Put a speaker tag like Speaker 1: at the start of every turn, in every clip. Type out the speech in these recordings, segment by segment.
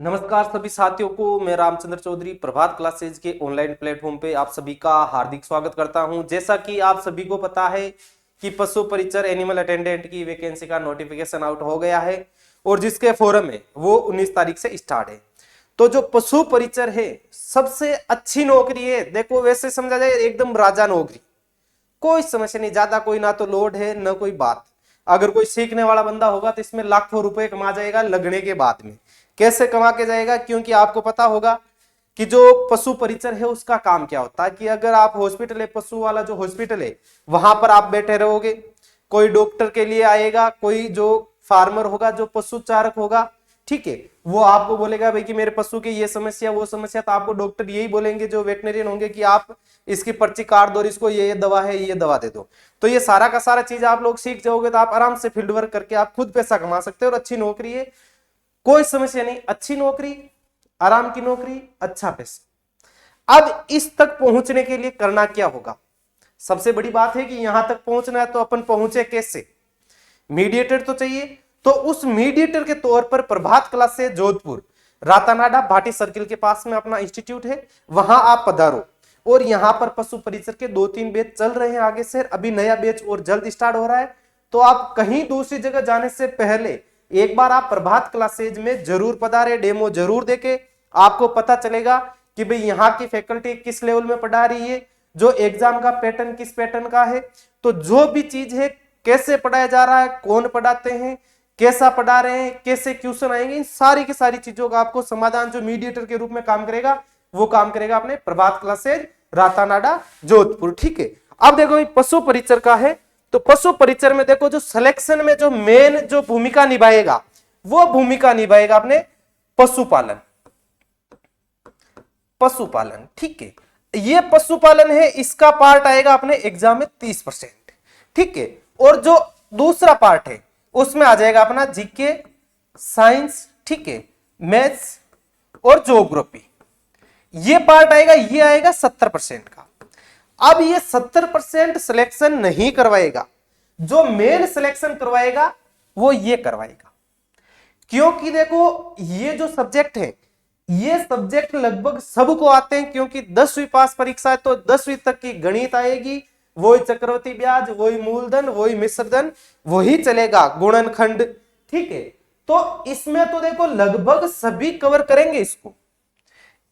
Speaker 1: नमस्कार सभी साथियों को। मैं रामचंद्र चौधरी प्रभात क्लासेज के ऑनलाइन प्लेटफॉर्म पे आप सभी का हार्दिक स्वागत करता हूं। जैसा कि आप सभी को पता है कि पशु परिचर एनिमल अटेंडेंट की वैकेंसी का नोटिफिकेशन आउट हो गया है और जिसके फॉर्म है वो 19 तारीख से स्टार्ट है। तो जो पशु परिचर है सबसे अच्छी नौकरी है। देखो वैसे समझा जाए एकदम राजा नौकरी, कोई समस्या नहीं, ज्यादा कोई ना तो लोड है ना कोई बात। अगर कोई सीखने वाला बंदा होगा तो इसमें लाखों रुपए कमा जाएगा लगने के बाद में। कैसे कमा के जाएगा? क्योंकि आपको पता होगा कि जो पशु परिचर है उसका काम क्या होता है कि अगर आप हॉस्पिटल है, पशु वाला जो हॉस्पिटल है वहां पर आप बैठे रहोगे, कोई डॉक्टर के लिए आएगा, कोई जो फार्मर होगा, जो पशु चारक होगा, ठीक है, वो आपको बोलेगा भाई कि मेरे पशु की ये समस्या वो समस्या, तो आपको डॉक्टर यही बोलेंगे जो वेटनरियन होंगे कि आप इसकी पर्ची काट दो और इसको ये दवा है ये दवा दे दो। तो ये सारा का सारा चीज आप लोग सीख जाओगे तो आप आराम से फील्ड वर्क करके आप खुद पैसा कमा सकते हो और अच्छी नौकरी है, कोई समस्या नहीं, अच्छी नौकरी, आराम की नौकरी, अच्छा पैसा। अब इस तक पहुंचने के लिए करना क्या होगा? सबसे बड़ी बात है कि यहां तक पहुंचना है तो अपन पहुंचे कैसे? मीडिएटर तो चाहिए। तो उस मीडिएटर के तौर पर प्रभात क्लास से जोधपुर रातानाडा भाटी सर्किल के पास में अपना इंस्टीट्यूट है, वहां आप पधारो। और यहां पर पशु परिचर के 2-3 बैच चल रहे हैं आगे से, अभी नया बैच और जल्द स्टार्ट हो रहा है। तो आप कहीं दूसरी जगह जाने से पहले एक बार आप प्रभात क्लासेज में जरूर पधारे, डेमो जरूर देके आपको पता चलेगा कि भाई यहाँ की फैकल्टी किस लेवल में पढ़ा रही है, जो एग्जाम का पैटर्न किस पैटर्न का है, तो जो भी चीज है कैसे पढ़ाया जा रहा है, कौन पढ़ाते हैं, कैसा पढ़ा रहे हैं, कैसे क्वेश्चन आएंगे, इन सारी की सारी चीजों का आपको समाधान जो मीडिएटर के रूप में काम करेगा वो काम करेगा अपने प्रभात क्लासेज रातानाडा जोधपुर। ठीक है, अब देखो पशु परिचर का है तो पशु परिचर में देखो जो सिलेक्शन में जो मेन जो भूमिका निभाएगा वो भूमिका निभाएगा अपने पशुपालन। पशुपालन, ठीक है, ये पशुपालन है, इसका पार्ट आएगा अपने एग्जाम में 30%। ठीक है, और जो दूसरा पार्ट है उसमें आ जाएगा अपना जीके, साइंस, ठीक है, मैथ्स और ज्योग्राफी, ये पार्ट आएगा, ये आएगा 70% का। अब ये 70% सिलेक्शन नहीं करवाएगा, जो मेन सिलेक्शन करवाएगा वो ये करवाएगा। क्योंकि देखो ये जो सब्जेक्ट है ये सब्जेक्ट लगभग सबको आते हैं, क्योंकि 10वीं पास परीक्षा है तो 10वीं तक की गणित आएगी, वही चक्रवृद्धि ब्याज, वही मूलधन, वही मिश्रधन, वही चलेगा गुणनखंड। ठीक है, तो इसमें तो देखो लगभग सभी कवर करेंगे,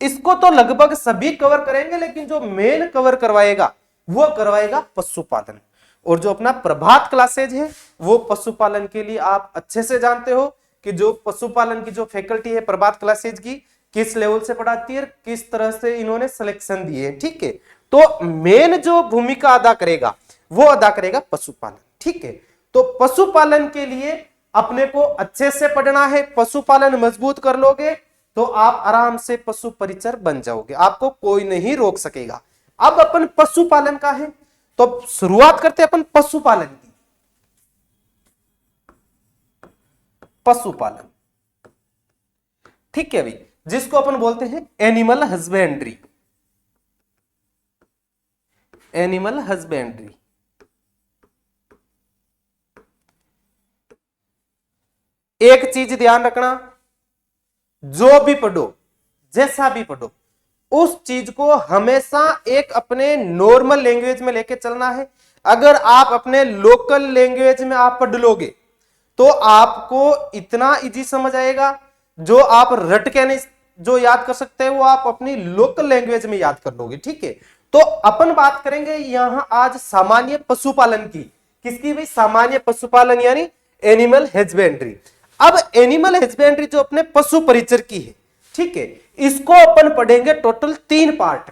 Speaker 1: इसको तो लगभग सभी कवर करेंगे, लेकिन जो मेन कवर करवाएगा वो करवाएगा पशुपालन। और जो अपना प्रभात क्लासेज है वो पशुपालन के लिए आप अच्छे से जानते हो कि जो पशुपालन की जो फैकल्टी है प्रभात क्लासेज की किस लेवल से पढ़ाती है, किस तरह से इन्होंने सिलेक्शन दिए है। ठीक है, तो मेन जो भूमिका अदा करेगा वो अदा करेगा पशुपालन। ठीक है, तो पशुपालन के लिए अपने को अच्छे से पढ़ना है, पशुपालन मजबूत कर लोगे तो आप आराम से पशु परिचर बन जाओगे, आपको कोई नहीं रोक सकेगा। अब अपन पशुपालन का है तो शुरुआत करते हैं अपन पशुपालन की। पशुपालन, ठीक है भाई, जिसको अपन बोलते हैं एनिमल हस्बेंड्री। एनिमल हस्बेंड्री, एक चीज ध्यान रखना, जो भी पढ़ो, जैसा भी पढ़ो, उस चीज को हमेशा एक अपने नॉर्मल लैंग्वेज में लेके चलना है। अगर आप अपने लोकल लैंग्वेज में आप पढ़ लोगे तो आपको इतना इजी समझ आएगा, जो आप रट के नहीं जो याद कर सकते हैं वो आप अपनी लोकल लैंग्वेज में याद कर लोगे। ठीक है, तो अपन बात करेंगे यहां आज सामान्य पशुपालन की। किसकी भाई? सामान्य पशुपालन यानी एनिमल हस्बेंड्री। अब एनिमल हस्बेंड्री जो अपने पशु परिचर की है, ठीक है, इसको अपन पढ़ेंगे टोटल 3 पार्ट।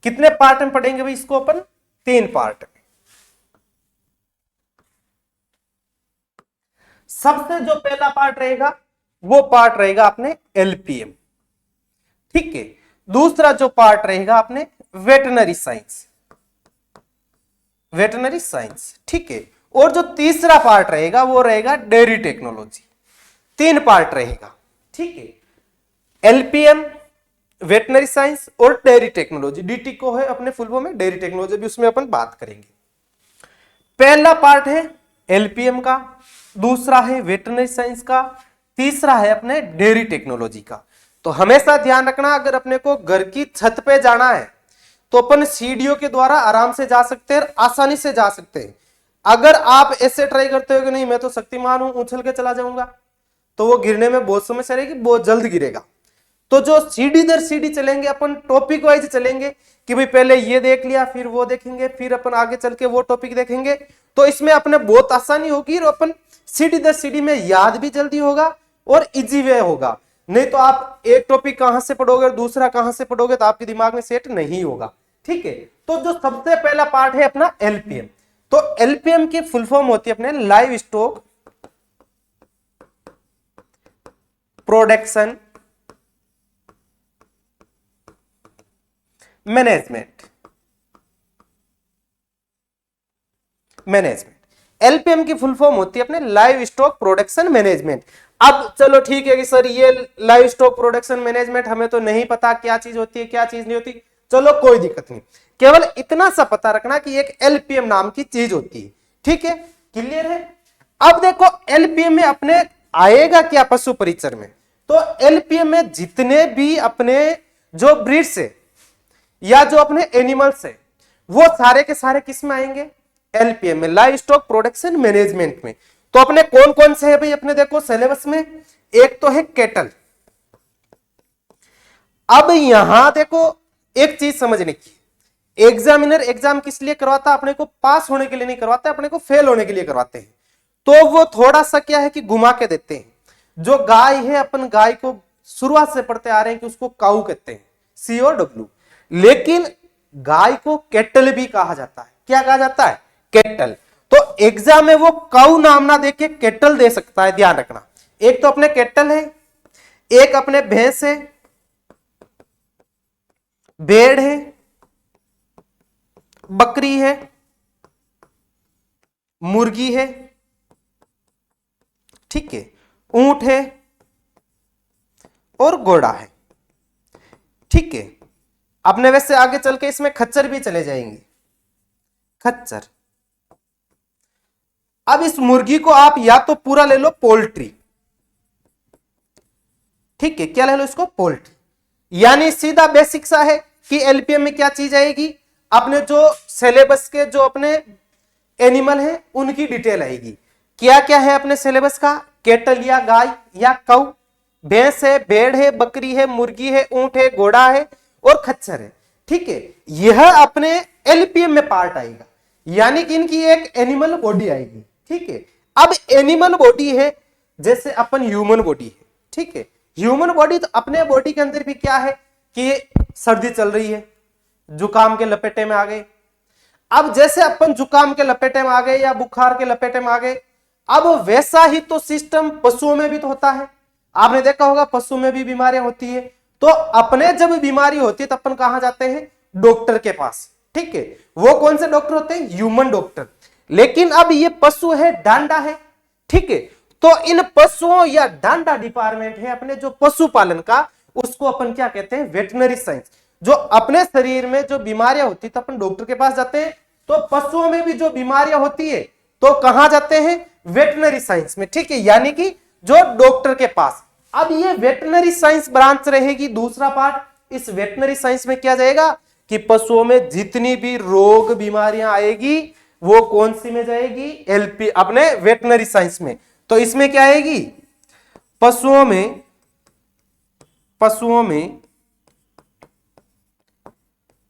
Speaker 1: कितने पार्ट में पढ़ेंगे भाई इसको अपन? 3 पार्ट में। सबसे जो पहला पार्ट रहेगा वो पार्ट रहेगा अपने एलपीएम। ठीक है, दूसरा जो पार्ट रहेगा अपने वेटनरी साइंस, वेटनरी साइंस, ठीक है, और जो तीसरा पार्ट रहेगा वो रहेगा डेयरी टेक्नोलॉजी। 3 पार्ट रहेगा। ठीक है, एलपीएम, वेटनरी साइंस और डेयरी टेक्नोलॉजी। डीटी को है अपने फुल फॉर्म में डेयरी टेक्नोलॉजी, भी उसमें अपन बात करेंगे। पहला पार्ट है एलपीएम का, दूसरा है वेटरनरी साइंस का, तीसरा है अपने डेयरी टेक्नोलॉजी का। तो हमेशा ध्यान रखना, अगर अपने को घर की छत पे जाना है तो अपन सीढ़ियों के द्वारा आराम से जा सकते हैं, आसानी से जा सकते हैं। अगर आप ऐसे ट्राई करते हो कि नहीं मैं तो शक्तिमान हूं, उछल के चला जाऊंगा, तो वो गिरने में बहुत समस्या रहेगी, बहुत जल्द गिरेगा। तो जो सीढ़ी दर सीढ़ी चलेंगे, अपन टॉपिक वाइज चलेंगे कि भाई पहले ये देख लिया, फिर वो देखेंगे, फिर अपन आगे चल के वो टॉपिक देखेंगे, तो इसमें अपने बहुत आसानी होगी और अपन सीढ़ी दर सीढ़ी में याद भी जल्दी होगा और इजी वे होगा। नहीं तो आप एक टॉपिक कहां से पढ़ोगे और दूसरा कहां से पढ़ोगे तो आपके दिमाग में सेट नहीं होगा। ठीक है, तो जो सबसे पहला पार्ट है अपना एलपीएम। तो एलपीएम की फुल फॉर्म होती है अपने live stock production management. LPM की फुल फॉर्म होती है अपने लाइव स्टॉक प्रोडक्शन मैनेजमेंट। अब चलो ठीक है कि सर ये लाइव स्टॉक प्रोडक्शन मैनेजमेंट हमें तो नहीं पता क्या चीज होती है क्या चीज नहीं होती, चलो कोई दिक्कत नहीं, केवल इतना सा पता रखना कि एक एलपीएम नाम की चीज होती है। ठीक है, क्लियर है। अब देखो एलपीएम में अपने आएगा क्या पशु परिचर में, तो एलपीएम में जितने भी अपने जो ब्रीड्स है या जो अपने एनिमल्स है वो सारे के सारे किस में आएंगे, एलपीएम में, लाइव स्टॉक प्रोडक्शन मैनेजमेंट में। तो अपने कौन कौन से है भाई, अपने देखो सिलेबस में एक तो है कैटल। अब यहां देखो एक चीज समझने की, एग्जामिनर एग्जाम किस लिए करवाता, अपने को पास होने के लिए नहीं करवाते, अपने को फेल होने के लिए करवाते हैं। तो वो थोड़ा सा क्या है कि घुमा के देते हैं। जो गाय है, अपन गाय को शुरुआत से पढ़ते आ रहे हैं कि उसको काऊ कहते हैं, COW, लेकिन गाय को कैटल भी कहा जाता है। क्या कहा जाता है, कैटल। तो एग्जाम में वो काऊ नाम ना देके कैटल दे सकता है, ध्यान रखना। एक तो अपने कैटल है, एक अपने भैंस है, भेड़ है, बकरी है, मुर्गी है, ठीक है, ऊंट है और घोड़ा है। ठीक है, अपने वैसे आगे चल के इसमें खच्चर भी चले जाएंगे, खच्चर। अब इस मुर्गी को आप या तो पूरा ले लो पोल्ट्री, ठीक है, क्या ले लो इसको, पोल्ट्री। यानी सीधा बेसिक सा है कि एलपीएम में क्या चीज आएगी, अपने जो सिलेबस के जो अपने एनिमल है उनकी डिटेल आएगी। क्या क्या है अपने सिलेबस का, कैटल या गाय या काऊ, भैंस है, भेड़ है, बकरी है, मुर्गी है, ऊंट है, घोड़ा है और खच्चर है। ठीक है, यह अपने एलपीएम में पार्ट आएगा, यानी कि इनकी एक एनिमल बॉडी आएगी। ठीक है, अब एनिमल बॉडी है जैसे अपन ह्यूमन बॉडी है। ठीक है, ह्यूमन बॉडी, तो अपने बॉडी के अंदर भी क्या है कि सर्दी चल रही है, जुकाम के लपेटे में आ गए। अब जैसे अपन जुकाम के लपेटे में आ गए या बुखार के लपेटे में आ गए, अब वैसा ही तो सिस्टम पशुओं में भी तो होता है। आपने देखा होगा पशु में भी बीमारियां होती है। तो अपने जब बीमारी होती है तो अपन कहां जाते हैं, डॉक्टर के पास। ठीक है, वो कौन से डॉक्टर होते हैं, ह्यूमन डॉक्टर। लेकिन अब ये पशु है, डांडा है। ठीक है, तो इन पशुओं या डांडा डिपार्टमेंट है अपने जो पशुपालन का, उसको अपन क्या कहते हैं, वेटनरी साइंस। जो अपने शरीर में जो बीमारियां होती है तो अपन डॉक्टर के पास जाते हैं, तो पशुओं में भी जो बीमारियां होती है तो कहां जाते हैं, वेटनरी साइंस में। ठीक है, यानी कि जो डॉक्टर के पास। अब ये वेटनरी साइंस ब्रांच रहेगी, दूसरा पार्ट। इस वेटनरी साइंस में क्या जाएगा कि पशुओं में जितनी भी रोग बीमारियां आएगी वो कौन सी में जाएगी, एलपी, अपने वेटनरी साइंस में। तो इसमें क्या आएगी, पशुओं में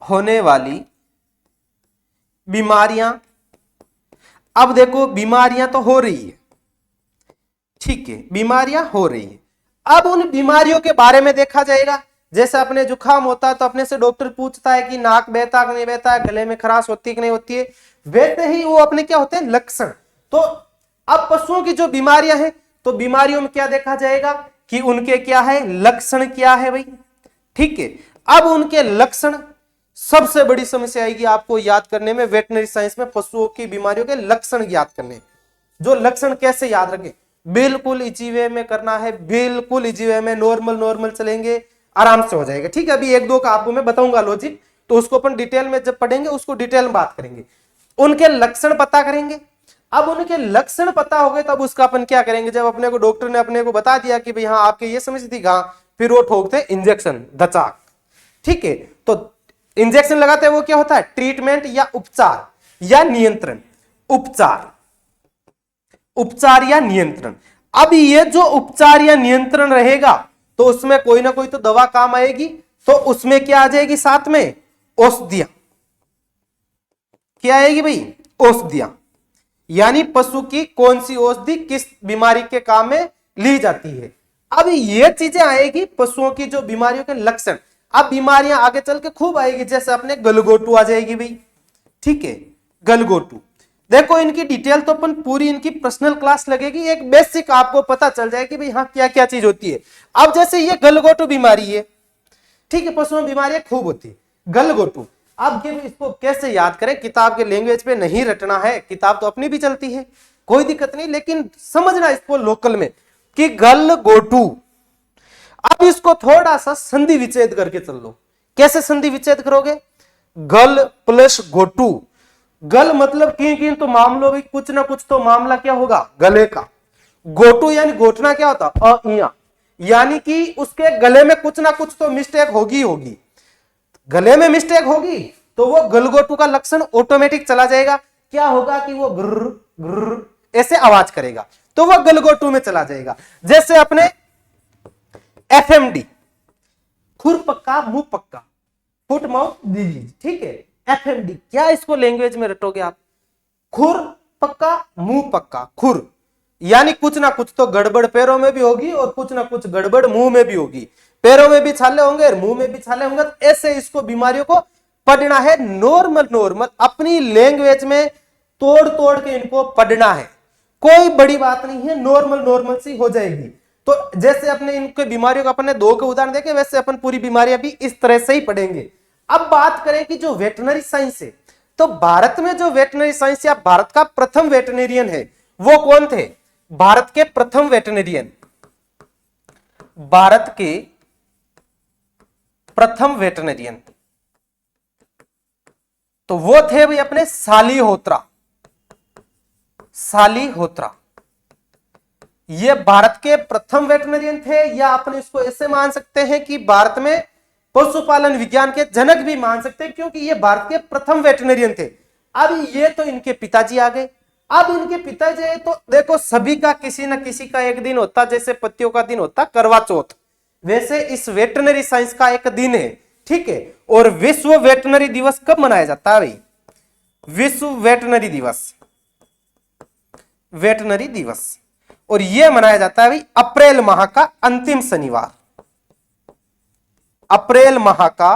Speaker 1: होने वाली बीमारियां। अब देखो बीमारियां तो हो रही है, ठीक है, बीमारियां हो रही है। अब उन बीमारियों के बारे में देखा जाएगा। जैसे अपने जुकाम होता है तो अपने से डॉक्टर पूछता है कि नाक बहता है कि नहीं बहता है, गले में खराश होती है कि नहीं होती है। वैसे ही वो अपने क्या होते हैं, लक्षण। तो अब पशुओं की जो बीमारियां हैं तो बीमारियों में क्या देखा जाएगा कि उनके क्या है, लक्षण क्या है भाई। ठीक है, अब उनके लक्षण, सबसे बड़ी समस्या आएगी आपको याद करने में वेटनरी साइंस में, पशुओं की बीमारियों के लक्षण याद करने। जो लक्षण कैसे याद रखें, बिल्कुल इजी वे में करना है, बिल्कुल इजी वे में, नॉर्मल चलेंगे, आराम से हो जाएगा। ठीक है, अभी एक दो का आपको मैं बताऊंगा लॉजिक, तो उसको अपन डिटेल में जब पढ़ेंगे उसको डिटेल में बात करेंगे। उनके लक्षण पता करेंगे। अब उनके लक्षण पता हो गए तब उसका अपन क्या करेंगे, जब अपने को डॉक्टर ने अपने को बता दिया कि भाई हाँ आपके ये समस्या थी कहां, फिर वो ठोकते इंजेक्शन दचाक, ठीक है। तो इंजेक्शन लगाते हैं वो क्या होता है, ट्रीटमेंट या उपचार या नियंत्रण, उपचार, उपचार या नियंत्रण। अब ये जो उपचार या नियंत्रण रहेगा तो उसमें कोई ना कोई तो दवा काम आएगी, तो उसमें क्या आ जाएगी साथ में, औषधियां, क्या आएगी भाई, औषधियां, यानी पशु की कौन सी औषधि किस बीमारी के काम में ली जाती है। अब ये चीजें आएगी पशुओं की जो बीमारियों के लक्षण। अब बीमारियां आगे चल के खूब आएगी, जैसे अपने गलगोटू आ जाएगी भाई, ठीक है, गलगोटू। देखो इनकी डिटेल तो अपन पूरी इनकी पर्सनल क्लास लगेगी, एक बेसिक आपको पता चल जाए कि भाई हाँ क्या क्या चीज होती है। अब जैसे ये गलगोटू बीमारी है, ठीक है, पशुओं में बीमारियां खूब होती है, गलगोटू। अब ये इसको कैसे याद करें, किताब के लैंग्वेज पे नहीं रटना है, किताब तो अपनी भी चलती है, कोई दिक्कत नहीं, लेकिन समझना इसको लोकल में कि गलगोटू। अब इसको थोड़ा सा संधि विच्छेद करके चल लो। कैसे संधि विच्छेद करोगे, गल प्लस गोटू। गल मतलब किन तो मामलों में कुछ ना कुछ तो मामला क्या होगा, गले का। गोटू यानी घोटना क्या होता, अ, यानी कि उसके गले में कुछ ना कुछ तो मिस्टेक होगी होगी। गले में मिस्टेक होगी तो वो गलगोटू का लक्षण ऑटोमेटिक चला जाएगा, क्या होगा कि वो ग्र ग्र ऐसे आवाज करेगा, तो वो गलगोटू में चला जाएगा। जैसे अपने एफएमडी, खुर पक्का मुंह पक्का, फुट माउथ डिजीज, ठीक है, एफएमडी। क्या इसको लैंग्वेज में रटोगे आप, खुर पक्का मुंह पक्का, खुर यानी कुछ ना कुछ तो गड़बड़ पैरों में भी होगी और कुछ ना कुछ गड़बड़ मुंह में भी होगी, पैरों में भी छाले होंगे और मुंह में भी छाले होंगे। तो ऐसे इसको बीमारियों को पढ़ना है, नॉर्मल नॉर्मल अपनी लैंग्वेज में तोड़ तोड़ के इनको पढ़ना है, कोई बड़ी बात नहीं है, नॉर्मल नॉर्मल सी हो जाएगी। तो जैसे अपने इनके बीमारियों का अपने दो के उदाहरण देखे, वैसे अपन पूरी बीमारियां भी इस तरह से ही पढ़ेंगे। अब बात करें कि जो वेटनरी साइंस है, तो भारत में जो वेटनरी साइंस या भारत का प्रथम वेटनरियन है वो कौन थे, भारत के प्रथम वेटनरियन, भारत के प्रथम वेटनरियन तो वो थे भाई अपने सालिहोत्रा, सालिहोत्रा। ये भारत के प्रथम वेटनरियन थे, या अपन इसको ऐसे मान सकते हैं कि भारत में पशुपालन विज्ञान के जनक भी मान सकते हैं, क्योंकि ये भारत के प्रथम वेटनरियन थे। अब ये तो इनके पिताजी आ गए। अब इनके पिताजी तो देखो सभी का किसी न किसी का एक दिन होता, जैसे पतियों का दिन होता करवा चौथ, वैसे इस वेटनरी साइंस का एक दिन है, ठीक है। और विश्व वेटनरी दिवस कब मनाया जाता है भाई, विश्व वेटनरी दिवस, वेटनरी दिवस, और यह मनाया जाता है भाई अप्रैल माह का अंतिम शनिवार, अप्रैल माह का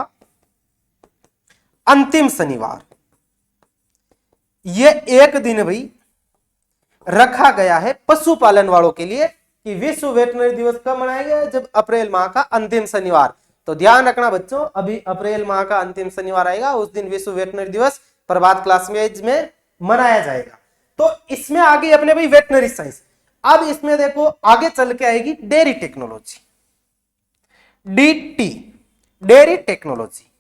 Speaker 1: अंतिम शनिवार। यह एक दिन भाई रखा गया है पशुपालन वालों के लिए कि विश्व वेटनरी दिवस कब मनाया गया है, जब अप्रैल माह का अंतिम शनिवार। तो ध्यान रखना बच्चों, अभी अप्रैल माह का अंतिम शनिवार आएगा, उस दिन विश्व वेटनरी दिवस प्रभात क्लास में मनाया जाएगा। तो इसमें आगे अपने भाई वेटनरी साइंस। अब इसमें देखो आगे चल के आएगी dairy technology, DT, dairy technology,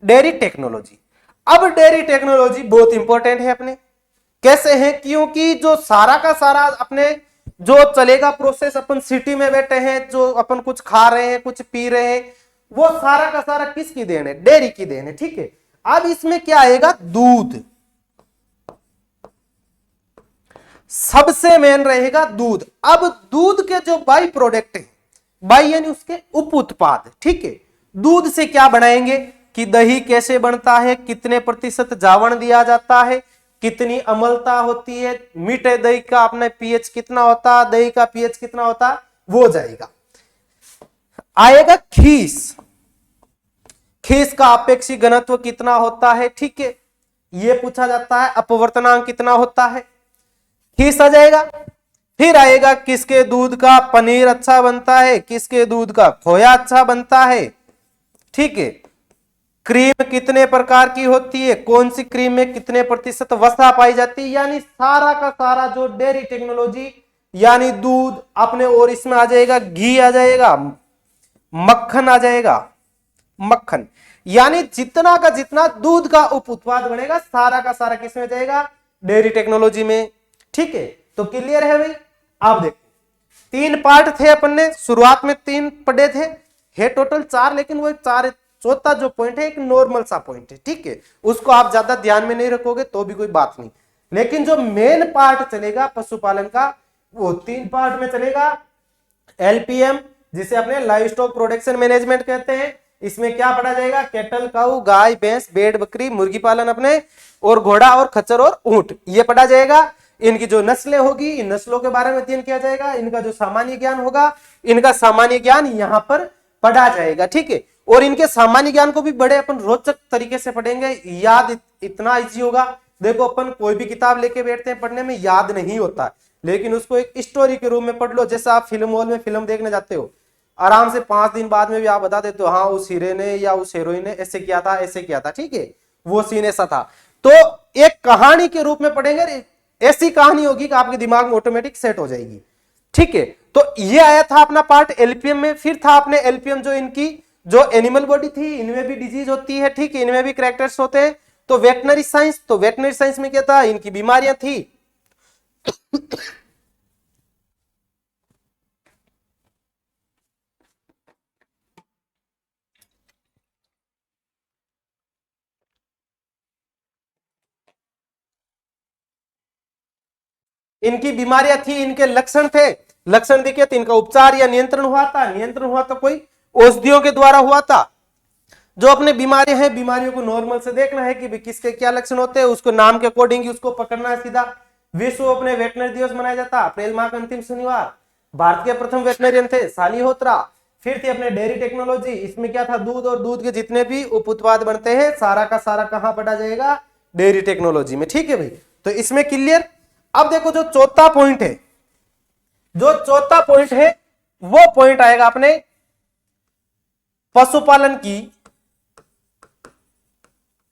Speaker 1: dairy technology. अब डेयरी टेक्नोलॉजी बहुत इंपॉर्टेंट है अपने, कैसे है, क्योंकि जो सारा का सारा अपने जो चलेगा प्रोसेस, अपन सिटी में बैठे हैं, जो अपन कुछ खा रहे हैं कुछ पी रहे हैं, वो सारा का सारा किसकी देन है, डेयरी की देन है, ठीक है। अब इसमें क्या आएगा, दूध, सबसे मेन रहेगा दूध। अब दूध के जो बाई प्रोडक्ट है, बाई यानी उसके उप उत्पाद, ठीक है, दूध से क्या बनाएंगे, कि दही कैसे बनता है, कितने प्रतिशत जावण दिया जाता है, कितनी अम्लता होती है, मीठे दही का अपने पीएच कितना होता, दही का पीएच कितना होता, वो जाएगा। आएगा खीस, खीस का अपेक्षित घनत्व कितना होता है, ठीक है, ये पूछा जाता है। अपवर्तनांक कितना होता है, खीस आ जाएगा। फिर आएगा किसके दूध का पनीर अच्छा बनता है, किसके दूध का खोया अच्छा बनता है, ठीक है। क्रीम कितने प्रकार की होती है, कौन सी क्रीम में कितने प्रतिशत वसा पाई जाती है, यानी सारा का सारा जो डेयरी टेक्नोलॉजी यानी दूध अपने, और इसमें आ जाएगा घी, आ जाएगा मक्खन, आ जाएगा मक्खन। यानी जितना का जितना दूध का उप उत्पाद बनेगा सारा का सारा किसमें जाएगा, डेयरी टेक्नोलॉजी में। ठीक है, तो क्लियर है भाई। आप देखो 3 पार्ट थे, अपन ने शुरुआत में 3 पढ़े थे, है टोटल 4, लेकिन वो 4 चौथा जो पॉइंट है एक नॉर्मल सा पॉइंट है। ठीक है, उसको आप ज्यादा ध्यान में नहीं रखोगे तो भी कोई बात नहीं, लेकिन जो मेन पार्ट चलेगा पशुपालन का वो 3 पार्ट में चलेगा। एलपीएम जिसे अपने लाइव स्टॉक प्रोडक्शन मैनेजमेंट कहते हैं, इसमें क्या पढ़ा जाएगा, कैटल काऊ, गाय भैंस, भेड़ बकरी, मुर्गी पालन अपने, और घोड़ा और खच्चर और ऊंट, ये पढ़ा जाएगा। इनकी जो नस्लें होगी इन नस्लों के बारे में अध्ययन किया जाएगा। इनका जो सामान्य ज्ञान होगा, इनका सामान्य ज्ञान यहां पर पढ़ा जाएगा। ठीक है, और इनके सामान्य ज्ञान को भी बड़े अपन रोचक तरीके से पढ़ेंगे, याद इतना इजी होगा। देखो अपन कोई भी किताब लेके बैठते हैं पढ़ने में, याद नहीं होता, लेकिन उसको एक स्टोरी के रूप में पढ़ लो। जैसे आप फिल्म हॉल में फिल्म देखने जाते हो, आराम से 5 दिन बाद में भी आप बता देते हो, हाँ उस हीरे ने या उस हीरोइन ने ऐसे किया था, ऐसे किया था। ठीक है, वो सीन ऐसा था। तो एक कहानी के रूप में पढ़ेंगे, ऐसी कहानी होगी कि आपके दिमाग में ऑटोमेटिक सेट हो जाएगी। ठीक है, तो ये आया था अपना पार्ट एलपीएम में। फिर था अपने एलपीएम जो इनकी जो एनिमल बॉडी थी, इनमें भी डिजीज होती है। ठीक है, इनमें भी कैरेक्टर्स होते हैं। तो वेटनरी साइंस, तो वेटनरी साइंस में क्या था, इनकी बीमारियां थी। इनकी बीमारियां थी, इनके लक्षण थे, लक्षण दिखे तो इनका उपचार या नियंत्रण हुआ था, नियंत्रण हुआ तो कोई औषधियों के द्वारा हुआ था। जो अपने बीमारियां हैं, बीमारियों को नॉर्मल से देखना है कि किसके क्या लक्षण होते हैं, उसको नाम के अकॉर्डिंग ही उसको पकड़ना है सीधा। विश्व अपने वेटनरी दिवस मनाया जाता अप्रैल माह का अंतिम शनिवार। भारत के प्रथम वेटनरियन थे सालिहोत्रा। फिर थी अपने डेयरी टेक्नोलॉजी, इसमें क्या था, दूध और दूध के जितने भी उप उत्पाद बनते हैं सारा का सारा कहां पढ़ा जाएगा, डेयरी टेक्नोलॉजी में। ठीक है भाई, तो इसमें क्लियर। अब देखो जो चौथा पॉइंट है, जो चौथा पॉइंट है वो पॉइंट आएगा अपने पशुपालन की,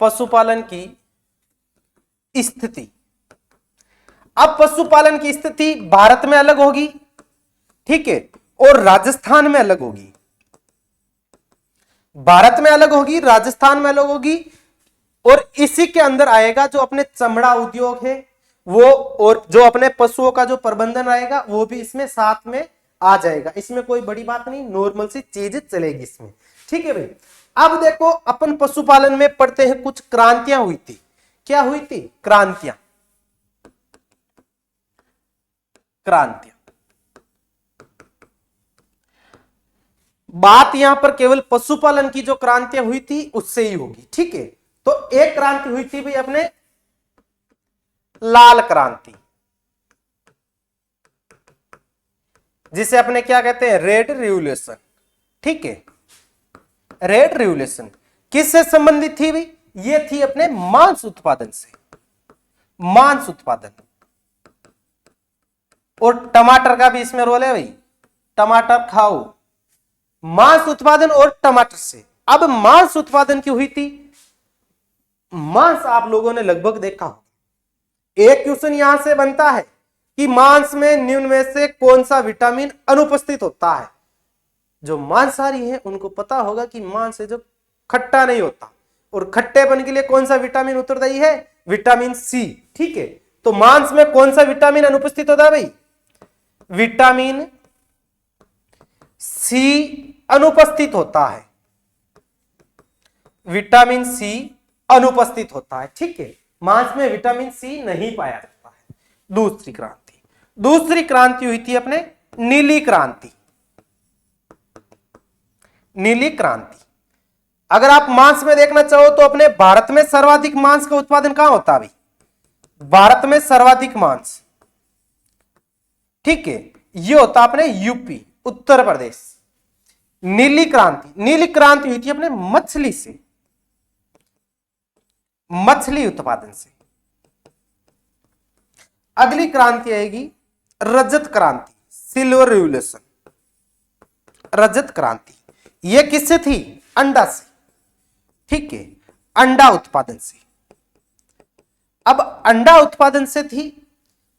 Speaker 1: पशुपालन की स्थिति। अब पशुपालन की स्थिति भारत में अलग होगी, ठीक है, और राजस्थान में अलग होगी। भारत में अलग होगी, राजस्थान में अलग होगी, और इसी के अंदर आएगा जो अपने चमड़ा उद्योग है वो, और जो अपने पशुओं का जो प्रबंधन आएगा वो भी इसमें साथ में आ जाएगा। इसमें कोई बड़ी बात नहीं, नॉर्मल सी चीज चलेगी इसमें। ठीक है भाई, अब देखो अपन पशुपालन में पढ़ते हैं कुछ क्रांतियां हुई थी। क्या हुई थी, क्रांतियां, क्रांतियां। बात यहां पर केवल पशुपालन की जो क्रांतियां हुई थी उससे ही होगी। ठीक है, तो एक क्रांति हुई थी भाई अपने लाल क्रांति, जिसे अपने क्या कहते हैं, रेड रिवोल्यूशन। ठीक है, रेड रिवोल्यूशन किससे संबंधित थी भाई, ये थी अपने मांस उत्पादन से, मांस उत्पादन। और टमाटर का भी इसमें रोल है भाई, टमाटर खाओ, मांस उत्पादन और टमाटर से। अब मांस उत्पादन की हुई थी, मांस आप लोगों ने लगभग देखा हो। एक क्वेश्चन यहां से बनता है कि मांस में निम्न में से कौन सा विटामिन अनुपस्थित होता है। जो मांसाहारी है उनको पता होगा कि मांस है जो खट्टा नहीं होता, और खट्टेपन के लिए कौन सा विटामिन उत्तरदायी है, विटामिन सी। ठीक है, तो मांस में कौन सा विटामिन अनुपस्थित होता है भाई, विटामिन सी अनुपस्थित होता है, विटामिन सी अनुपस्थित होता है। ठीक है, मांस में विटामिन सी नहीं पाया जाता है। दूसरी क्रांति, दूसरी क्रांति हुई थी अपने नीली क्रांति, नीली क्रांति। अगर आप मांस में देखना चाहो तो अपने भारत में सर्वाधिक मांस का उत्पादन कहां होता है भाई, भारत में सर्वाधिक मांस, ठीक है, ये होता अपने यूपी, उत्तर प्रदेश। नीली क्रांति, नीली क्रांति हुई थी अपने मछली से, मछली उत्पादन से। अगली क्रांति आएगी रजत क्रांति, सिल्वर रिवोल्यूशन। रजत क्रांति ये किससे थी, अंडा से। ठीक है, अंडा उत्पादन से। अब अंडा उत्पादन से थी,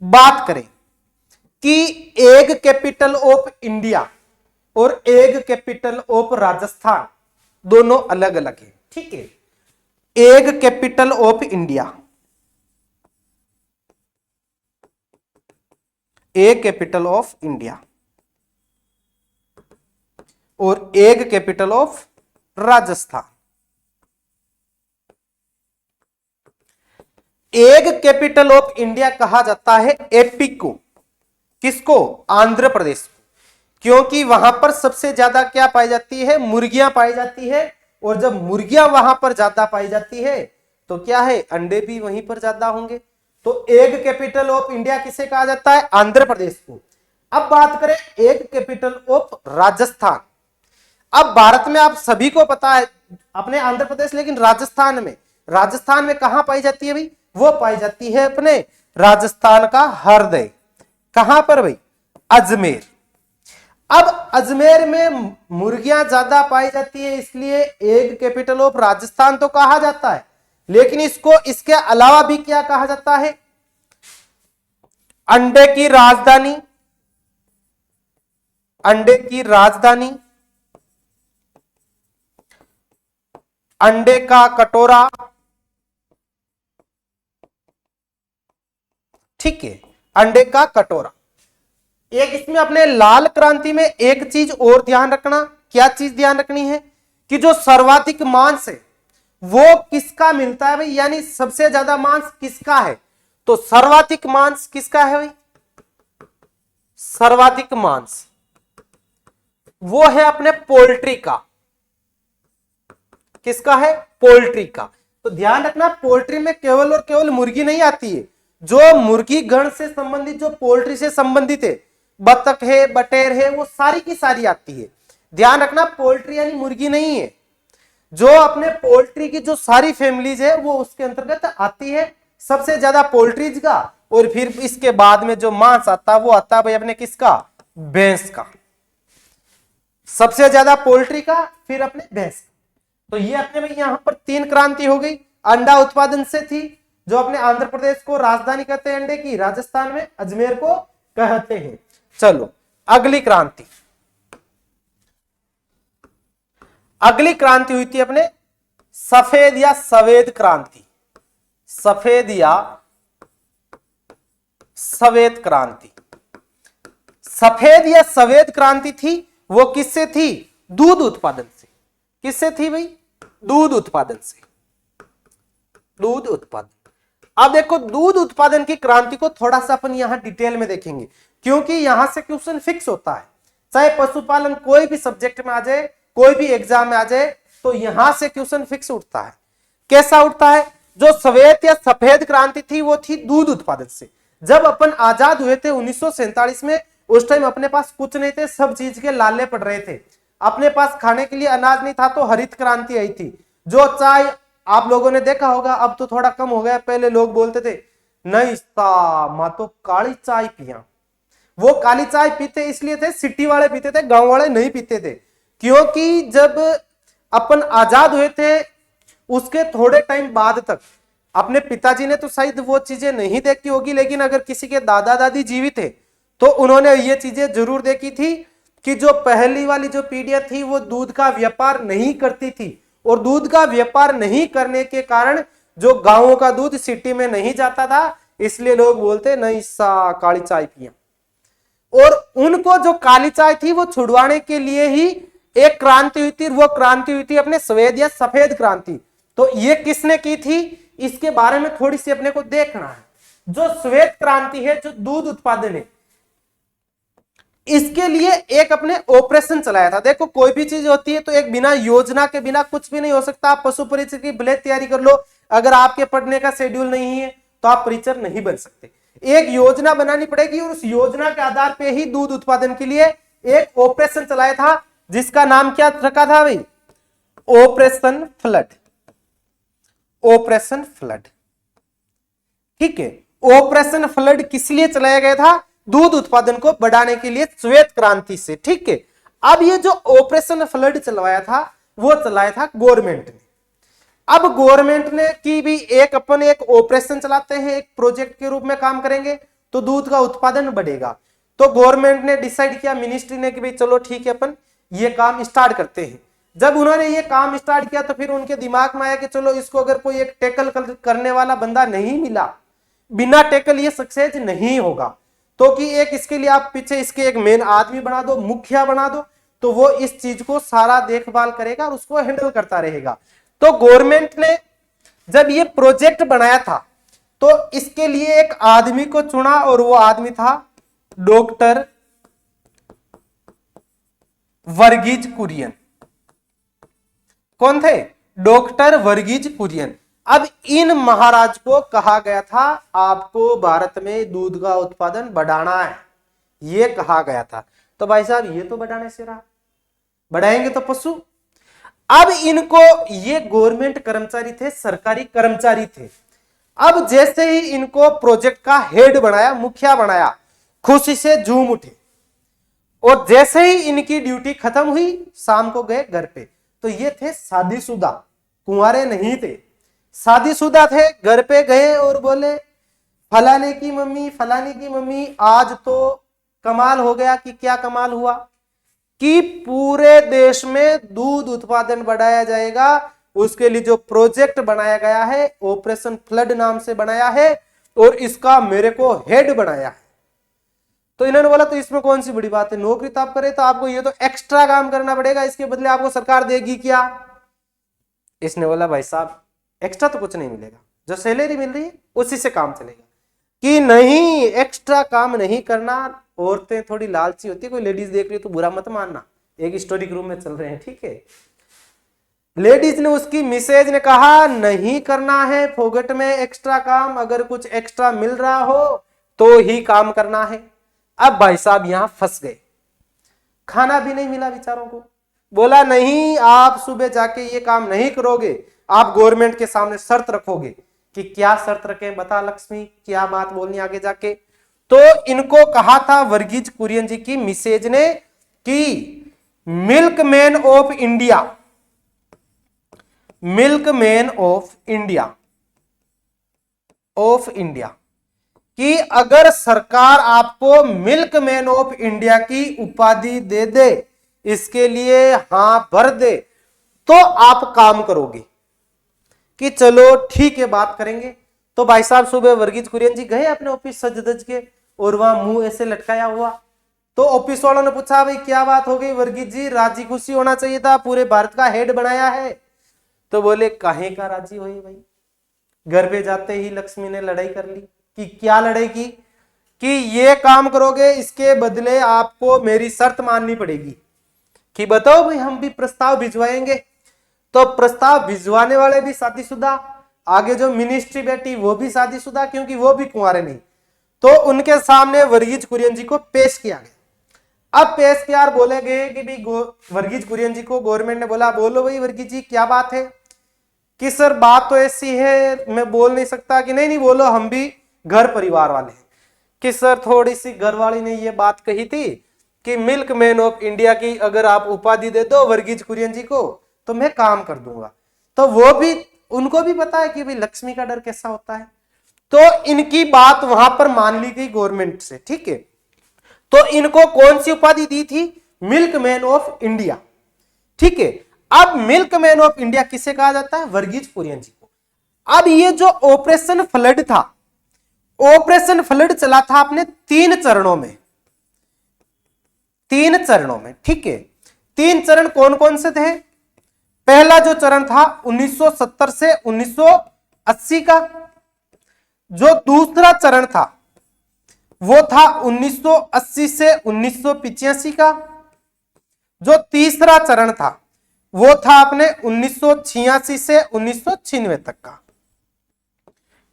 Speaker 1: बात करें कि एग कैपिटल ऑफ इंडिया और एग कैपिटल ऑफ राजस्थान दोनों अलग अलग है। ठीक ठीक है। Egg capital of India, egg capital of India और egg capital of Rajasthan. Egg capital of India कहा जाता है एपी को, किसको? आंध्र प्रदेश को, क्योंकि वहां पर सबसे ज्यादा क्या पाई जाती है? मुर्गियां पाई जाती है, और जब मुर्गियां वहां पर ज्यादा पाई जाती है तो क्या है? अंडे भी वहीं पर ज्यादा होंगे। तो एग कैपिटल ऑफ इंडिया किसे कहा जाता है? आंध्र प्रदेश को। अब बात करें एग कैपिटल ऑफ राजस्थान। अब भारत में आप सभी को पता है अपने आंध्र प्रदेश, लेकिन राजस्थान में कहां पाई जाती है भाई? वो पाई जाती है अपने राजस्थान का हृदय, कहां पर भाई? अजमेर। अब अजमेर में मुर्गियां ज्यादा पाई जाती है, इसलिए एग कैपिटल ऑफ राजस्थान तो कहा जाता है, लेकिन इसको इसके अलावा भी क्या कहा जाता है? अंडे की राजधानी, अंडे की राजधानी, अंडे का कटोरा, ठीक है, अंडे का कटोरा। एक इसमें अपने लाल क्रांति में एक चीज और ध्यान रखना, क्या चीज ध्यान रखनी है? कि जो सर्वाधिक मांस है वो किसका मिलता है भाई? यानी सबसे ज्यादा मांस किसका है? तो सर्वाधिक मांस किसका है भाई? सर्वाधिक मांस वो है अपने पोल्ट्री का। किसका है? पोल्ट्री का। तो ध्यान रखना, पोल्ट्री में केवल और केवल मुर्गी नहीं आती है, जो मुर्गी गण से संबंधित, जो पोल्ट्री से संबंधित है, बतख है, बटेर है, वो सारी की सारी आती है। ध्यान रखना, पोल्ट्री यानी मुर्गी नहीं है, जो अपने पोल्ट्री की जो सारी फैमिलीज है वो उसके अंतर्गत आती है। सबसे ज्यादा पोल्ट्रीज का, और फिर इसके बाद में जो मांस आता है वो आता है भाई अपने किसका? भैंस का। सबसे ज्यादा पोल्ट्री का, फिर अपने भैंस का। तो ये अपने में यहां पर 3 क्रांति हो गई। अंडा उत्पादन से थी, जो अपने आंध्र प्रदेश को राजधानी कहते हैं अंडे की, राजस्थान में अजमेर को कहते हैं। चलो अगली क्रांति, अगली क्रांति हुई थी अपने सफेद या सवेद क्रांति। सफेद या सवेद क्रांति। सफेद या सवेद क्रांति थी, वो किससे थी? दूध उत्पादन से। किससे थी भाई? दूध उत्पादन से। दूध उत्पादन। अब देखो, दूध उत्पादन की क्रांति को थोड़ा सा अपन यहां डिटेल में देखेंगे, क्योंकि यहां से क्वेश्चन फिक्स होता है। चाहे पशुपालन कोई भी सब्जेक्ट में आ जाए, कोई भी एग्जाम में आ जाए, तो यहां से क्वेश्चन फिक्स उठता है। कैसा उठता है? जो श्वेत या सफेद क्रांति थी वो थी दूध उत्पादन से। जब अपन आजाद हुए थे 1947 में, उस टाइम अपने पास कुछ नहीं थे, सब चीज के लाले पड़ रहे थे। अपने पास खाने के लिए अनाज नहीं था, तो हरित क्रांति आई थी। जो चाय आप लोगों ने देखा होगा, अब तो थोड़ा कम हो गया, पहले लोग बोलते थे नहीं मां तो काली चाय पिया। वो काली चाय पीते इसलिए थे, सिटी वाले पीते थे, गांव वाले नहीं पीते थे। क्योंकि जब अपन आजाद हुए थे उसके थोड़े टाइम बाद तक अपने पिताजी ने तो शायद वो चीजें नहीं देखी होगी, लेकिन अगर किसी के दादा दादी जीवित थे तो उन्होंने ये चीजें जरूर देखी थी कि जो पहली वाली जो पीढ़ियां थी वो दूध का व्यापार नहीं करती थी, और दूध का व्यापार नहीं करने के कारण जो गांवों का दूध सिटी में नहीं जाता था, इसलिए लोग बोलते नहीं सा काली चाय पिया। और उनको जो काली चाय थी वो छुड़वाने के लिए ही एक क्रांति हुई थी, वो क्रांति हुई थी अपने श्वेत या सफेद क्रांति। तो ये किसने की थी, इसके बारे में थोड़ी सी अपने को देखना है। जो श्वेत क्रांति है, जो दूध उत्पादन है, इसके लिए एक अपने ऑपरेशन चलाया था। देखो, कोई भी चीज होती है तो एक बिना योजना के बिना कुछ भी नहीं हो सकता। आप पशु परीक्षर की भले तैयारी कर लो, अगर आपके पढ़ने का शेड्यूल नहीं है तो आप परीक्षर नहीं बन सकते। एक योजना बनानी पड़ेगी, और उस योजना के आधार पे ही दूध उत्पादन के लिए एक ऑपरेशन चलाया था, जिसका नाम क्या रखा था भाई? Operation flood. ऑपरेशन फ्लड, ठीक है। ऑपरेशन फ्लड किस लिए चलाया गया था? दूध उत्पादन को बढ़ाने के लिए, श्वेत क्रांति से, ठीक है। अब ये जो ऑपरेशन फ्लड चलवाया था वो चलाया था गवर्नमेंट ने। अब गवर्नमेंट ने की भी एक अपन एक ऑपरेशन चलाते हैं, एक प्रोजेक्ट के रूप में काम करेंगे तो दूध का उत्पादन बढ़ेगा। तो गवर्नमेंट ने डिसाइड किया, मिनिस्ट्री ने, कि भाई चलो ठीक है अपन ये काम स्टार्ट करते हैं। जब उन्होंने ये काम स्टार्ट किया तो फिर उनके दिमाग में आया कि चलो इसको अगर कोई एक टैकल करने वाला बंदा नहीं मिला, बिना टैकल ये सक्सेस नहीं होगा, तो कि एक इसके लिए आप पीछे इसके एक मेन आदमी बना दो, मुखिया बना दो, तो वो इस चीज को सारा देखभाल करेगा और उसको हैंडल करता रहेगा। तो गवर्नमेंट ने जब ये प्रोजेक्ट बनाया था तो इसके लिए एक आदमी को चुना और वो आदमी था डॉक्टर वर्गीज कुरियन। कौन थे? डॉक्टर वर्गीज कुरियन। अब इन महाराज को कहा गया था आपको भारत में दूध का उत्पादन बढ़ाना है, ये कहा गया था। तो भाई साहब ये तो बढ़ाने से रहा, बढ़ाएंगे तो पशु। अब इनको, ये गवर्नमेंट कर्मचारी थे, सरकारी कर्मचारी थे। अब जैसे ही इनको प्रोजेक्ट का हेड बनाया, मुखिया बनाया, खुशी से झूम उठे और जैसे ही इनकी ड्यूटी खत्म हुई शाम को गए घर पे। तो ये थे शादीशुदा, कुंवारे नहीं थे, शादीशुदा थे। घर पे गए और बोले फलाने की मम्मी आज तो कमाल हो गया। कि क्या कमाल हुआ? कि पूरे देश में दूध उत्पादन बढ़ाया जाएगा, उसके लिए जो प्रोजेक्ट बनाया गया है ऑपरेशन फ्लड नाम से बनाया है और इसका मेरे को हेड बनाया है। तो इन्होंने बोला तो इसमें कौन सी बड़ी बात है, नौकरी तो आप करें तो आपको ये तो एक्स्ट्रा काम करना पड़ेगा, इसके बदले आपको सरकार देगी क्या? इसने बोला भाई साहब एक्स्ट्रा तो कुछ नहीं मिलेगा, जो सैलरी मिल रही है उसी से काम चलेगा। कि नहीं, एक्स्ट्रा काम नहीं करना। औरतें थोड़ी लालची होती है, कोई लेडीज देख रही है तो बुरा मत मानना, एक हिस्टोरिक रूम में चल रहे हैं, ठीक है। लेडीज ने, उसकी मिसेज ने कहा नहीं करना है फोगट में एक्स्ट्रा काम, अगर कुछ एक्स्ट्रा मिल रहा हो तो ही काम करना है। अब भाई साहब यहां फंस गए, खाना भी नहीं मिला बेचारों को। बोला नहीं, आप सुबह जाके ये काम नहीं करोगे, आप गवर्नमेंट के सामने शर्त रखोगे। कि क्या शर्त रखें, बता लक्ष्मी, क्या बात बोलनी आगे जाके। तो इनको कहा था वर्गीज कुरियन जी की मिसेज ने कि milkman of India, milkman of India कि अगर सरकार आपको मिल्कमैन ऑफ इंडिया की उपाधि दे दे, इसके लिए हां भर दे, तो आप काम करोगे। कि चलो ठीक है बात करेंगे। तो भाई साहब सुबह वर्गीज कुरियन जी गए अपने ऑफिस सज धज के और वहां मुंह ऐसे लटकाया हुआ। तो ऑफिस वालों ने पूछा भाई क्या बात हो गई वर्गीज जी, राजी खुशी होना चाहिए था, पूरे भारत का हेड बनाया है। तो बोले काहे का राजी हुई भाई, घर पे जाते ही लक्ष्मी ने लड़ाई कर ली। कि क्या लड़ाई की? कि ये काम करोगे इसके बदले आपको मेरी शर्त माननी पड़ेगी। कि बताओ भाई, हम भी प्रस्ताव भिजवाएंगे। तो प्रस्ताव भिजवाने वाले भी शादीशुदा, आगे जो मिनिस्ट्री बैठी वो भी शादीशुदा, क्योंकि वो भी कुंवारे नहीं। तो उनके सामने वर्गीज कुरियन जी को पेश किया गया। अब पेश किया और बोले गए कि भाई वर्गीज कुरियन जी को गवर्नमेंट ने बोला बोलो भाई वर्गीज जी क्या बात है। कि सर बात तो ऐसी है, मैं बोल नहीं सकता। कि नहीं बोलो, हम भी घर परिवार वाले हैं। कि सर थोड़ी सी घरवाली ने ये बात कही थी कि मिल्कमैन ऑफ इंडिया की अगर आप उपाधि दे दो वर्गीज कुरियन जी को तो मैं काम कर दूंगा। तो वो भी, उनको भी पता है कि भाई लक्ष्मी का डर कैसा होता है। तो इनकी बात वहां पर मान ली गई गवर्नमेंट से, ठीक है। तो इनको कौन सी उपाधि दी थी? मिल्कमैन ऑफ इंडिया, ठीक है। अब मिल्कमैन ऑफ इंडिया किसे कहा जाता है? वर्गीज कुरियन जी को। अब ये जो ऑपरेशन फ्लड था, ऑपरेशन फ्लड चला था अपने 3 चरणों में, 3 चरणों में, ठीक है। 3 चरण कौन कौन से थे? पहला जो चरण था 1970 से 1980 का। जो दूसरा चरण था वो था 1980 से 1985 का। जो तीसरा चरण था वो था अपने 1986 से 1996 तक का,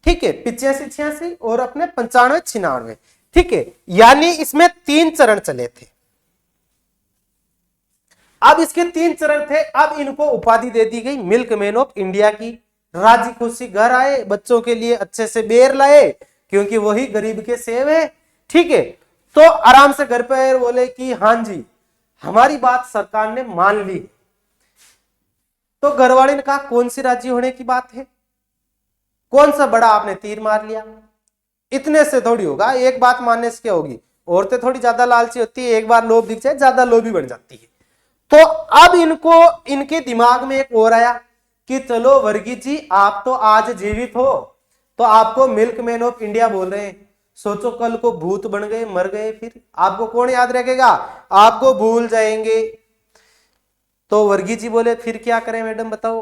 Speaker 1: ठीक है। 85 86 और अपने 95 96, ठीक है। यानी इसमें 3 चरण चले थे। अब इसके 3 चरण थे। अब इनको उपाधि दे दी गई मिल्कमैन ऑफ इंडिया की। राजी खुशी घर आए, बच्चों के लिए अच्छे से बेर लाए, क्योंकि वही गरीब के सेब है, ठीक है। तो आराम से घर पे बोले कि हां जी हमारी बात सरकार ने मान ली। तो घरवाले ने कहा कौन सी राजी होने की बात है, कौन सा बड़ा आपने तीर मार लिया, इतने से थोड़ी होगा, एक बात मानने से क्या होगी। औरतें थोड़ी ज्यादा लालची होती है, एक बार लोभ दिख जाए ज्यादा लोभी बन जाती है। तो अब इनको इनके दिमाग में एक और आया कि चलो वर्गीज जी आप तो आज जीवित हो, तो आपको मिल्कमैन ऑफ इंडिया बोल रहे हैं, सोचो कल को भूत बन गए मर गए फिर आपको कौन याद रखेगा, आपको भूल जाएंगे। तो वर्गीज जी बोले फिर क्या करें मैडम बताओ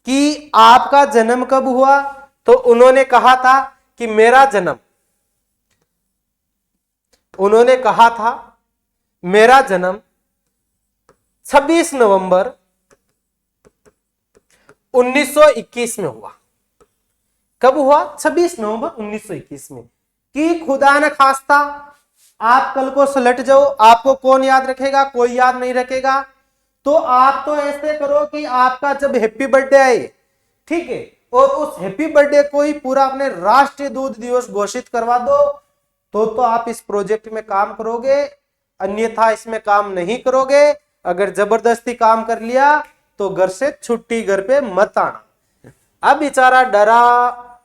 Speaker 1: कि आपका जन्म कब हुआ, तो उन्होंने कहा था कि मेरा जन्म 26 नवंबर 1921 में हुआ। कब हुआ? 26 नवंबर 1921 में। कि खुदा न खास्ता आप कल को सलट जाओ, आपको कौन याद रखेगा? कोई याद नहीं रखेगा। तो आप तो ऐसे करो कि आपका जब हैप्पी बर्थडे आए, ठीक है, और उस हैप्पी बर्थडे को ही पूरा अपने राष्ट्रीय दूध दिवस घोषित करवा दो, तो आप इस प्रोजेक्ट में काम करोगे, अन्यथा इसमें काम नहीं करोगे। अगर जबरदस्ती काम कर लिया तो घर से छुट्टी, घर पे मत आना। अब बेचारा डरा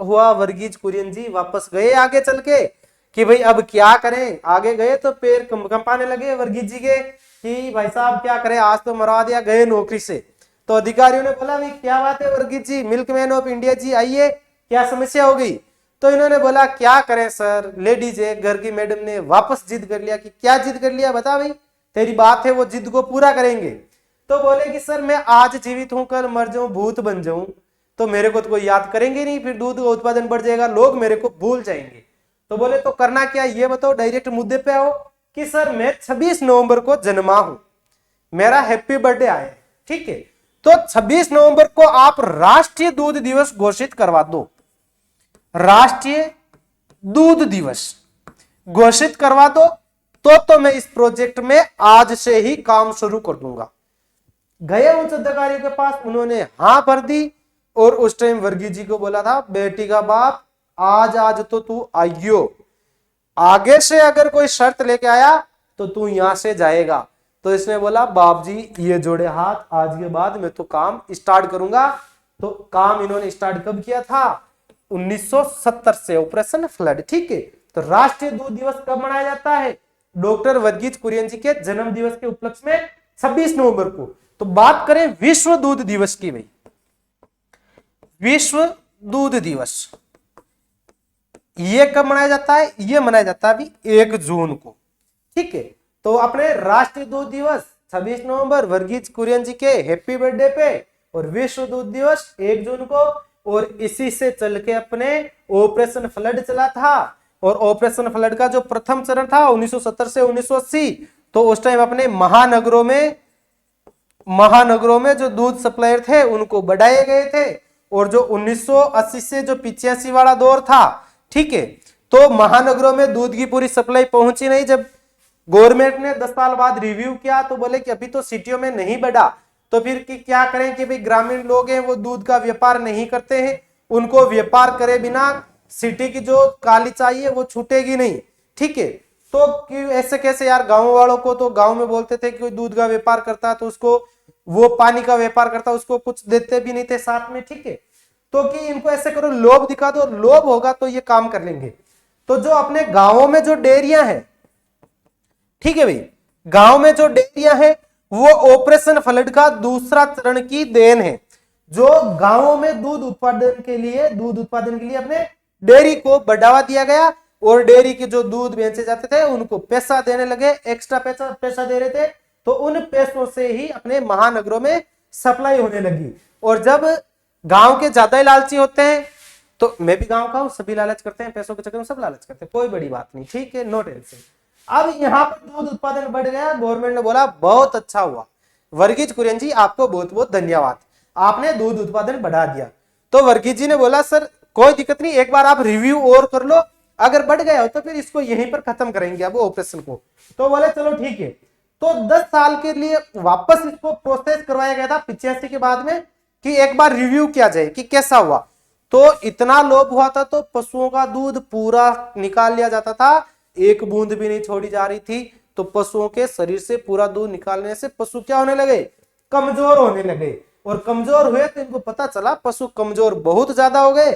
Speaker 1: हुआ वर्गीज कुरियन जी वापस गए आगे चल के कि भाई अब क्या करें। आगे गए तो पैर कंपाने लगे वर्गीज जी के कि भाई साहब क्या करें, आज तो मरवा दिया, गए नौकरी से। तो अधिकारियों ने बोला भाई क्या बात है वर्गीज जी, मिल्कमैन ऑफ इंडिया जी आइए, क्या समस्या हो गई? तो इन्होंने बोला क्या करें सर, लेडीज है घर की मैडम ने वापस जिद कर लिया। कि क्या जिद कर लिया बता भाई, तेरी बात है वो जिद को पूरा करेंगे। तो बोले कि सर मैं आज जीवित हूं, कल मर जाऊं, भूत बन जाऊं, तो मेरे को तो कोई याद करेंगे नहीं, फिर दूध का उत्पादन बढ़ जाएगा, लोग मेरे को भूल जाएंगे। तो बोले तो करना क्या ये बताओ, डायरेक्ट मुद्दे पे आओ। कि सर मैं 26 नवंबर को जन्मा हूं, मेरा हैप्पी बर्थडे आए, ठीक है, तो 26 नवंबर को आप राष्ट्रीय दूध दिवस घोषित करवा दो। राष्ट्रीय दूध दिवस घोषित करवा दो तो मैं इस प्रोजेक्ट में आज से ही काम शुरू कर दूंगा। गए उच्च अधिकारियों के पास, उन्होंने हाँ भर दी। और उस टाइम वर्गीज जी को बोला था बेटी का बाप आज तो तू आइयो, आगे से अगर कोई शर्त लेके आया तो तू यहां से जाएगा। तो इसने बोला बाप जी ये जोड़े हाथ, आज के बाद मैं तो काम स्टार्ट करूंगा। तो काम इन्होंने स्टार्ट कब किया था? 1970 से, ऑपरेशन फ्लड, ठीक है। तो राष्ट्रीय दूध दिवस कब मनाया जाता है? डॉक्टर वर्गीज कुरियन जी के जन्म दिवस के उपलक्ष्य में 26 नवंबर को। तो बात करें विश्व दूध दिवस की, भाई विश्व दूध दिवस ये कब मनाया जाता है? ये मनाया जाता है अभी 1 जून को, ठीक है। तो अपने राष्ट्रीय दूध दिवस 26 नवंबर वर्गीज कुरियन जी के हैप्पी बर्थडे पे, और विश्व दूध दिवस 1 जून को। और इसी से चल के अपने ऑपरेशन फ्लड चला था। और ऑपरेशन फ्लड का जो प्रथम चरण था 1970 से 1980, तो उस टाइम अपने महानगरों में जो दूध सप्लायर थे उनको बढ़ाए गए थे। और जो 1980 से जो 85 वाला दौर था, ठीक है, तो महानगरों में दूध की पूरी सप्लाई पहुंची नहीं। जब गवर्नमेंट ने 10 साल बाद रिव्यू किया तो बोले कि अभी तो सिटियों में नहीं बढ़ा, तो फिर कि क्या करें कि भाई ग्रामीण लोग हैं वो दूध का व्यापार नहीं करते हैं, उनको व्यापार करे बिना सिटी की जो काली चाहिए वो छूटेगी नहीं, ठीक है। तो कि ऐसे कैसे यार, गांव वालों को तो गांव में बोलते थे कि कोई दूध का व्यापार करता तो उसको, वो पानी का व्यापार करता उसको कुछ देते भी नहीं थे साथ में, ठीक है। तो कि इनको ऐसे करो, लोभ दिखा दो, लोभ होगा तो ये काम कर लेंगे। तो जो अपने गांवों में जो डेयरियां हैं, ठीक है भाई, गांव में जो डेयरियां हैं वो ऑपरेशन फ्लड का दूसरा चरण की देन है। जो गांवों में दूध उत्पादन के लिए अपने डेयरी को बढ़ावा दिया गया, और डेयरी के जो दूध बेचे जाते थे उनको पैसा देने लगे, एक्स्ट्रा पैसा दे रहे थे। तो उन पैसों से ही अपने महानगरों में सप्लाई होने लगी। और जब गांव के ज्यादा ही लालची होते हैं, तो मैं भी गांव का हूं, सभी लालच करते हैं, पैसों के चक्कर में सब लालच करते हैं, कोई बड़ी बात नहीं, ठीक है, नो टेंशन। अब यहाँ पर दूध उत्पादन बढ़ गया, गवर्नमेंट ने बोला बहुत अच्छा हुआ वर्गीज कुरियन जी, आपको बहुत बहुत धन्यवाद, आपने दूध उत्पादन बढ़ा दिया। तो वर्गीज जी ने बोला सर कोई दिक्कत नहीं, एक बार आप रिव्यू और कर लो, अगर बढ़ गया हो तो फिर इसको यहीं पर खत्म करेंगे अब ऑपरेशन को। तो बोले चलो ठीक है। तो 10 साल के लिए वापस इसको प्रोसेस करवाया गया था 85 के बाद में, कि एक बार रिव्यू किया जाए कि कैसा हुआ। तो इतना लोभ हुआ था तो पशुओं का दूध पूरा निकाल लिया जाता था, एक बूंद भी नहीं छोड़ी जा रही थी। तो पशुओं के शरीर से पूरा दूध निकालने से पशु क्या होने लगे? कमजोर होने लगे। और कमजोर हुए तो इनको पता चला पशु कमजोर बहुत ज्यादा हो गए।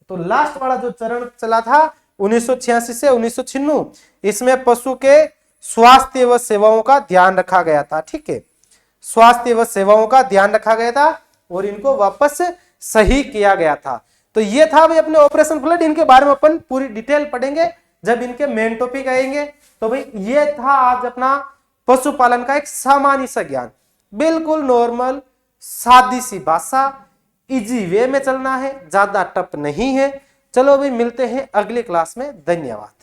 Speaker 1: तो लास्ट वाला जो चरण चला था 1986 से 1996, इसमें पशु के स्वास्थ्य व सेवाओं का ध्यान रखा गया था, ठीक है। स्वास्थ्य व सेवाओं का ध्यान रखा गया था और इनको वापस सही किया गया था। तो ये था भाई अपने ऑपरेशन फ्लड। इनके बारे में अपन पूरी डिटेल पढ़ेंगे जब इनके मेन टॉपिक आएंगे। तो भाई ये था आज अपना पशुपालन का एक सामान्य सा ज्ञान, बिल्कुल नॉर्मल सादी सी भाषा, इजी वे में चलना है, ज्यादा टफ नहीं है। चलो भाई मिलते हैं अगले क्लास में, धन्यवाद।